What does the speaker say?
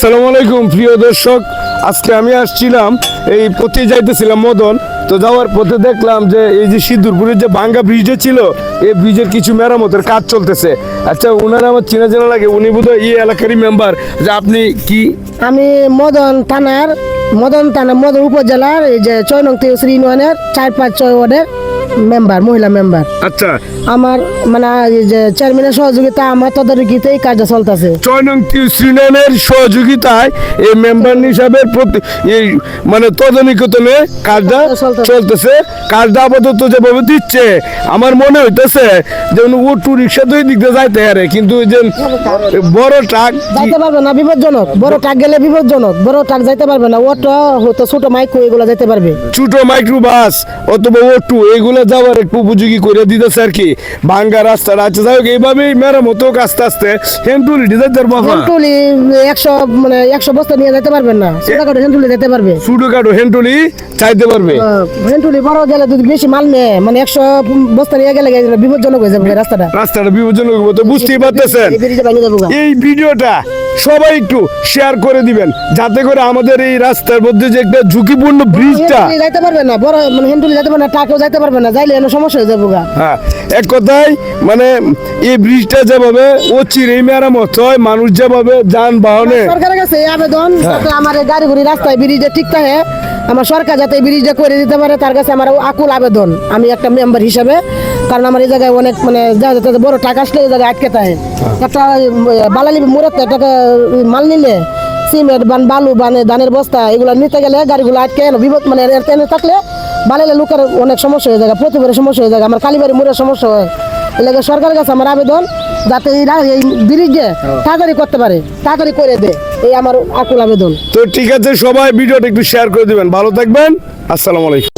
আসসালামু আলাইকুম প্রিয় দর্শক, আজকে আমি আসছিলাম এই পথে যাইতেছিলাম মদন। তো যাওয়ার পথে দেখলাম যে এই যে সিদ্ধুরপুরের যে ভাঙ্গা ব্রিজটা ছিল, এই ব্রিজের কিছু মেরামতের কাজ চলতেছে। আচ্ছা, উনারা আমার চেনা চেনা লাগে, উনি বোধহয় এই এলাকারই মেম্বার। যে আপনি কি? আমি মদন মদন উপজেলার এই যে ৬ নং তেহসিল ইউনিয়নের ৪-৫-৬ ওয়ার্ডের মেম্বার, মহিলা মেম্বার। আচ্ছা, আমার মানে এই যে চেয়ারম্যানের সহযোগিতা, আমার তদারকিতে এই কাজটা চলতেছে। ৬ নং ইউনিয়নের সহযোগিতায় এই মেম্বার হিসাবে এই মানে তদানীকতনে কাজটা চলতেছে। কাজটা আপাতত যেভাবে দিচ্ছে আমার মনে হইতেছে যে অটো রিক্সা তো এই দিক দিয়ে যাইতে পারে, কিন্তু ওই যে বড় ট্রাক যাইতে পারবে না, বিপজ্জনক। বড় ট্রাক গেলে বিপজ্জনক, বড় ট্রাক যাইতে পারবে না। অটো হয়তো ছোট মাইক্রো এগুলো যাইতে পারবে। ছোট মাইক্রো বাস অথবা অটো এগুলো যাওয়ার একটু উপযোগী করে দিতেছে আর কি। ভাঙ্গা রাস্তাটা আছে, যাই হোক এইভাবেই মেরামত হোক আস্তে আস্তে। হেন্টুলি ডিজাইনের বাবা হেন্টুলি 100 বস্তা নিয়ে যেতে পারবেন না, ছোটখাটো হেন্টুলি যেতে পারবে। ছোটখাটো হেন্টুলি চাইতে পারবে। হেন্টুলি বড় গেলে যদি বেশি মাল নেয়, মানে 100 বস্তা নিয়ে গেলে বিপজ্জনক হয়ে যাবে রাস্তাটা। বিপজ্জনক হবে, তো বুঝতেই পারতেছেন। এই ভিডিওটা সবাই একটু শেয়ার করে দিবেন, যাতে করে আমাদের এই রাস্তার মধ্যে যে একটা ঝুঁকিপূর্ণ ব্রিজটা যাইতে পারবে না, বড় মানে হেন্টুলি যেতে পারবে না, ট্রাকও যাইতে পারবে না, যাইলে এনে সমস্যা হয়ে যাবে। হ্যাঁ, এক কথায় মানে এই ব্রিজটা যেভাবে অচিরেই মেরামত হয়, মানুষ যেভাবে যানবাহনে সরকারের কাছে এই আবেদন, যাতে আমার এই গাড়ি ঘুরি রাস্তায় ব্রিজটা ঠিক থাকে, আমার সরকার যাতে এই ব্রিজটা করে দিতে পারে, তার কাছে আমার আকুল আবেদন। আমি একটা মেম্বার হিসাবে, কারণ আমার এই জায়গায় অনেক মানে যাতে বড় টাকা আসলে এই জায়গায় আটকে থাকে। একটা বালালি মোড়াতে একটা মাল নিলে সিমেন্ট বালু ধানের বস্তা এগুলো নিতে গেলে গাড়িগুলো আটকে বিপদ, মানে এনে থাকলে বালাইলে লোকের অনেক সমস্যা হয়ে যায়, প্রতিবারের সমস্যা হয়ে যায়, আমার কালীবাড়ি মোড়ের সমস্যা হয়। এই লাগে সরকারের কাছে আমার আবেদন, যাতে এই ব্রিজে তাড়াতাড়ি করতে পারে, তাড়াতাড়ি করে দে, এই আমার আকুল আবেদন। তো ঠিক আছে, সবাই ভিডিওটা একটু শেয়ার করে দিবেন। ভালো থাকবেন, আসসালামু আলাইকুম।